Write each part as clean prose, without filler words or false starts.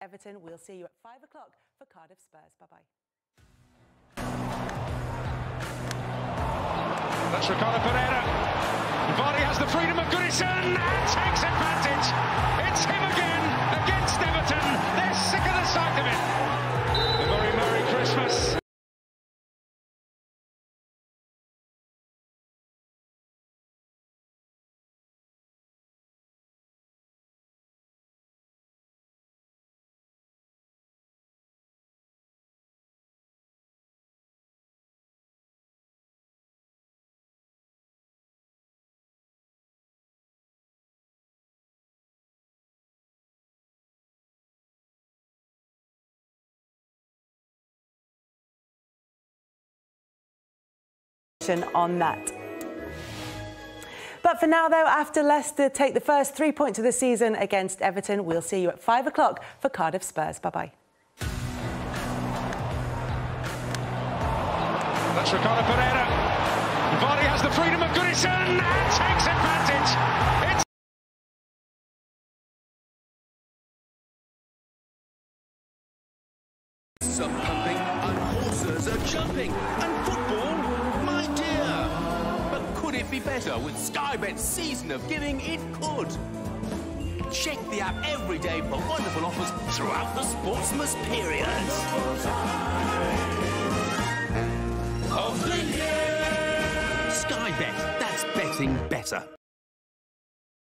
Everton, we'll see you at 5 o'clock for Cardiff Spurs. Bye-bye. That's Ricardo Pereira. Vardy has the freedom of Goodison and takes advantage. It's him again against Everton. They're sick of the sight of it. A very Merry Christmas. On that. But for now, though, after Leicester take the first 3 points of the season against Everton, we'll see you at 5 o'clock for Cardiff Spurs. Bye-bye. That's Ricardo Pereira. Vardy has the freedom of Goodison and takes advantage. It's some pumping and horses are jumping and football, my dear. But could it be better with Sky Bet's season of giving? It could. Check the app every day for wonderful offers throughout the Sportsmas period. Of the year. Sky Bet, that's betting better.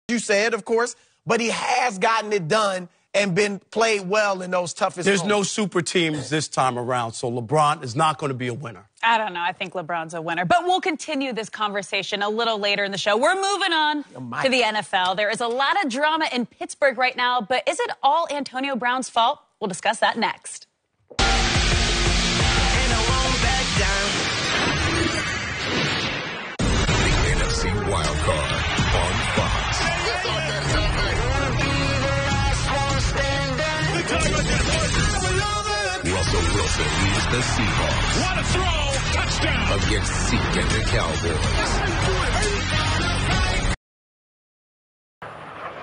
You said, of course, but he has gotten it done and been played well in those toughest There's moments. no super teams this time around, so LeBron is not going to be a winner. I don't know. I think LeBron's a winner. But we'll continue this conversation a little later in the show. We're moving on to the NFL. There is a lot of drama in Pittsburgh right now, but is it all Antonio Brown's fault? We'll discuss that next. The NFC Wildcard on Fox. Russell Wilson leads the Seahawks. What a throw! Touchdown! Against Zeke and the Cowboys.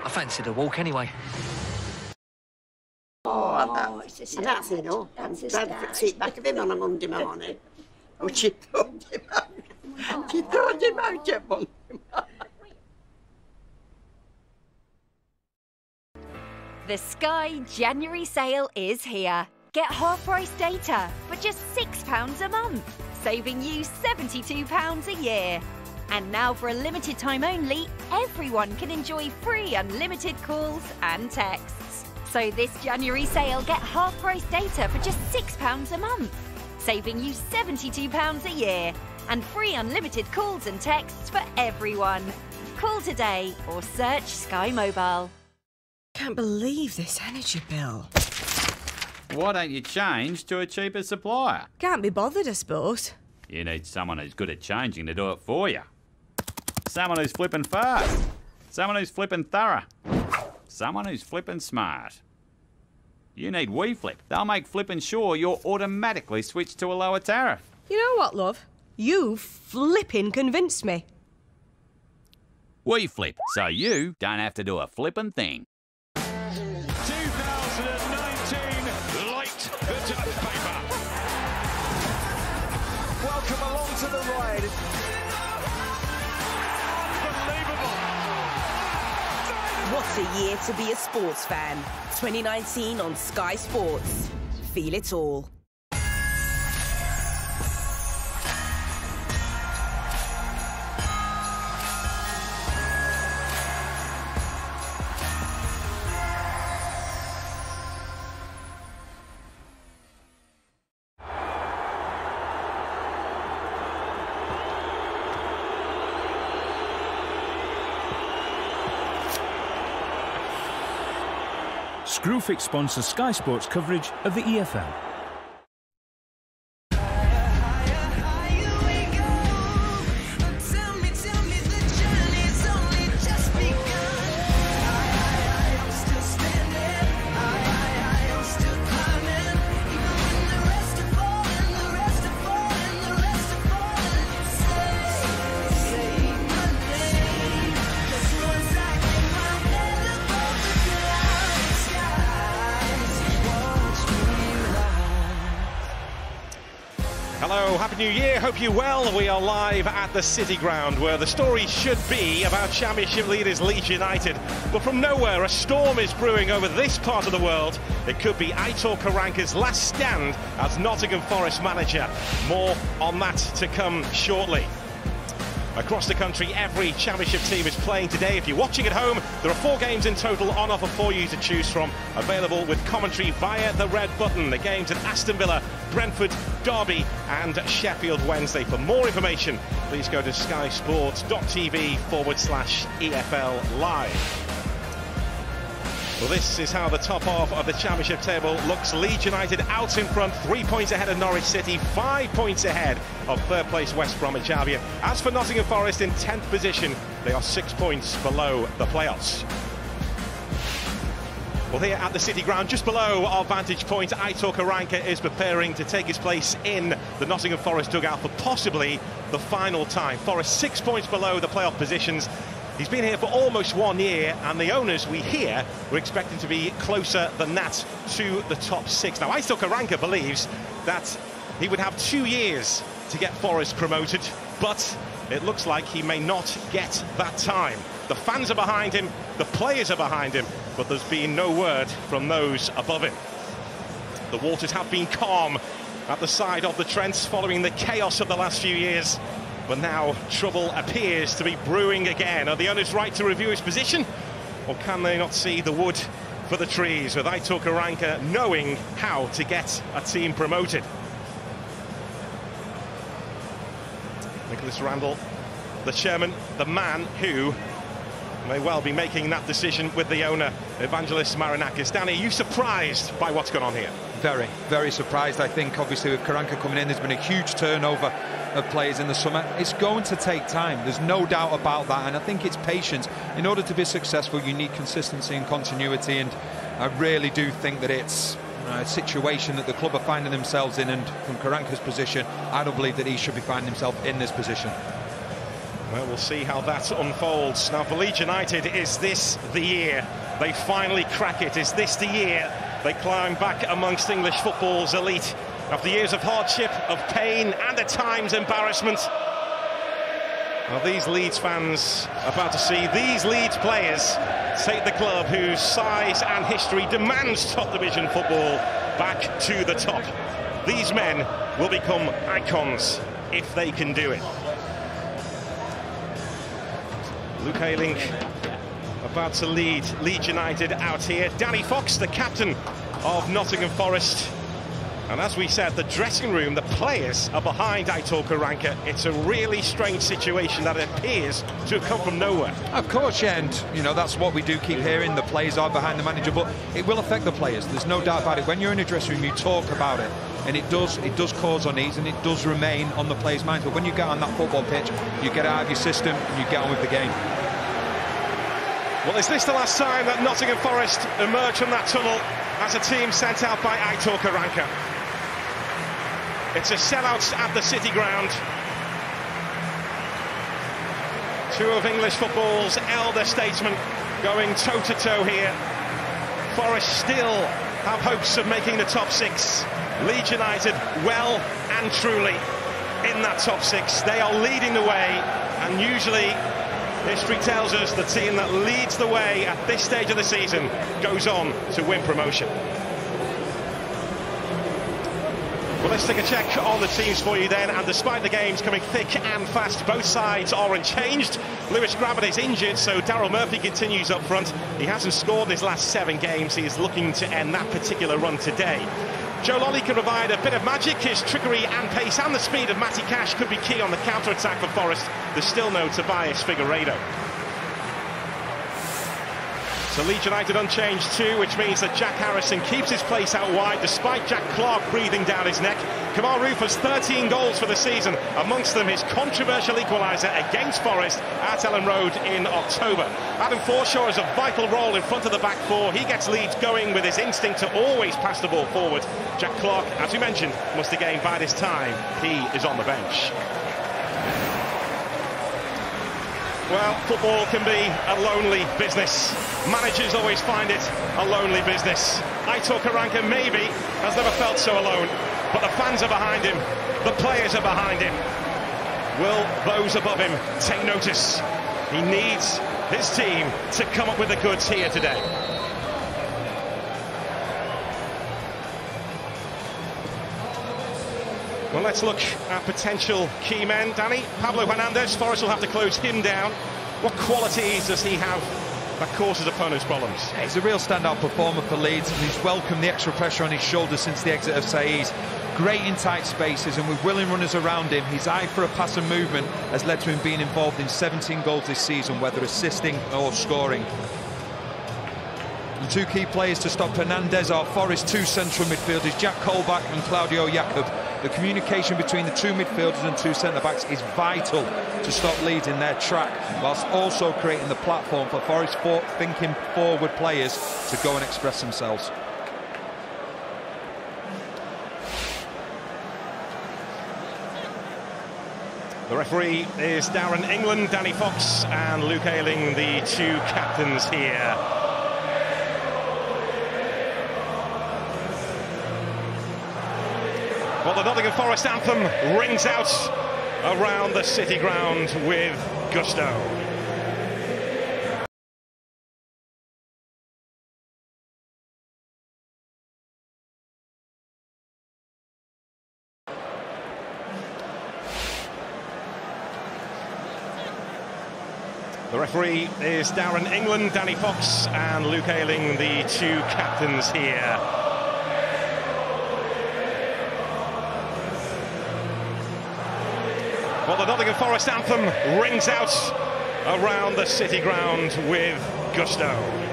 I fancied a walk anyway. It's a start. That's enough. I'm glad to sit back of him on a Monday morning. Oh, she thought him out. She thought him out at Monday morning. The Sky January sale is here. Get half-price data for just £6 a month, saving you £72 a year. And now for a limited time only, everyone can enjoy free unlimited calls and texts. So this January sale, get half-price data for just £6 a month, saving you £72 a year. And free unlimited calls and texts for everyone. Call today or search Sky Mobile. Can't believe this energy bill. Why don't you change to a cheaper supplier? Can't be bothered, I suppose. You need someone who's good at changing to do it for you. Someone who's flipping fast. Someone who's flipping thorough. Someone who's flipping smart. You need WeFlip. They'll make flipping sure you're automatically switched to a lower tariff. You know what, love? You flipping convinced me. WeFlip, so you don't have to do a flipping thing. 2019 light the toilet paper. Welcome along to the ride. Unbelievable. What a year to be a sports fan. 2019 on Sky Sports. Feel it all. Screwfix sponsors Sky Sports coverage of the EFL. Hello, Happy New Year, hope you're well. We are live at the City Ground, where the story should be about Championship leaders Leeds United. But from nowhere, a storm is brewing over this part of the world. It could be Aitor Karanka's last stand as Nottingham Forest manager. More on that to come shortly. Across the country, every Championship team is playing today. If you're watching at home, there are 4 games in total on offer for you to choose from, available with commentary via the red button. The games at Aston Villa, Brentford, Derby and Sheffield Wednesday. For more information, please go to skysports.tv/EFL Live. Well, this is how the top half of the Championship table looks. Leeds United out in front, 3 points ahead of Norwich City, 5 points ahead of third place West Bromwich Albion. As for Nottingham Forest in 10th position, they are 6 points below the playoffs. Well, here at the City Ground, just below our vantage point, Aitor Karanka is preparing to take his place in the Nottingham Forest dugout for possibly the final time. Forest 6 points below the playoff positions. He's been here for almost 1 year, and the owners, we hear, were expecting to be closer than that to the top 6. Now, Aitor Karanka believes that he would have 2 years to get Forest promoted, but it looks like he may not get that time. The fans are behind him, the players are behind him, but there's been no word from those above him. The waters have been calm at the side of the Trent following the chaos of the last few years. But now trouble appears to be brewing again. Are the owners right to review his position? Or can they not see the wood for the trees, with Aitor Karanka knowing how to get a team promoted? Nicholas Randall, the chairman, the man who may well be making that decision with the owner, Evangelos Marinakis. Danny, are you surprised by what's gone on here? Very, very surprised. I think, obviously, with Karanka coming in, there's been a huge turnover of players in the summer. It's going to take time, there's no doubt about that, and I think it's patience. In order to be successful, you need consistency and continuity, and I really do think that it's a situation that the club are finding themselves in, and from Karanka's position, I don't believe that he should be finding himself in this position. Well, we'll see how that unfolds. Now, for Leeds United, is this the year they finally crack it? Is this the year they climb back amongst English football's elite? After years of hardship, of pain, and at times embarrassment. Well, these Leeds fans are about to see these Leeds players take the club whose size and history demands top division football back to the top. These men will become icons if they can do it. Luke Ayling about to lead Leeds United out here. Danny Fox, the captain of Nottingham Forest. And as we said, the dressing room, the players are behind Aitor Karanka. It's a really strange situation that appears to have come from nowhere. Of course, yeah, and you know, that's what we do keep hearing. The players are behind the manager, but it will affect the players. There's no doubt about it. When you're in a dressing room, you talk about it, and it does cause unease, and it does remain on the players' minds. But when you get on that football pitch, you get out of your system and you get on with the game. Well, is this the last time that Nottingham Forest emerge from that tunnel as a team sent out by Aitor Karanka? It's a sellout at the City Ground. Two of English football's elder statesmen going toe-to-toe here. Forest still have hopes of making the top 6. Leeds United well and truly in that top 6. They are leading the way, and usually history tells us the team that leads the way at this stage of the season goes on to win promotion. Well, let's take a check on the teams for you then, and despite the games coming thick and fast, both sides are unchanged. Lewis Grabban is injured, so Daryl Murphy continues up front. He hasn't scored in his last 7 games. He is looking to end that particular run today. Joe Lolly can provide a bit of magic. His trickery and pace and the speed of Matty Cash could be key on the counter-attack for Forest. There's still no Tobias Figueiredo. So Leeds United unchanged too, which means that Jack Harrison keeps his place out wide despite Jack Clarke breathing down his neck. Kamal Roof has 13 goals for the season, amongst them his controversial equaliser against Forest at Ellen Road in October. Adam Forshaw has a vital role in front of the back four. He gets Leeds going with his instinct to always pass the ball forward. Jack Clarke, as we mentioned, must have gained by this time. He is on the bench. Well, football can be a lonely business. Managers always find it a lonely business. Aitor Karanka maybe has never felt so alone. But the fans are behind him. The players are behind him. Will those above him take notice? He needs his team to come up with the goods here today. Well, let's look at potential key men. Danny, Pablo Hernandez, Forest will have to close him down. What qualities does he have that causes opponents problems? He's a real standout performer for Leeds, and he's welcomed the extra pressure on his shoulders since the exit of Saiz. Great in tight spaces, and with willing runners around him, his eye for a pass and movement has led to him being involved in 17 goals this season, whether assisting or scoring. And two key players to stop Hernandez are Forest's two central midfielders, Jack Colback and Claudio Jakob. The communication between the two midfielders and two centre-backs is vital to stop Leeds in their track, whilst also creating the platform for Forest thinking forward players to go and express themselves. The referee is Darren England, Danny Fox and Luke Ayling, the two captains here. Well, the Nottingham Forest anthem rings out around the City ground with gusto. The referee is Darren England, Danny Fox and Luke Ayling, the two captains here. Well, the Nottingham Forest anthem rings out around the City ground with gusto.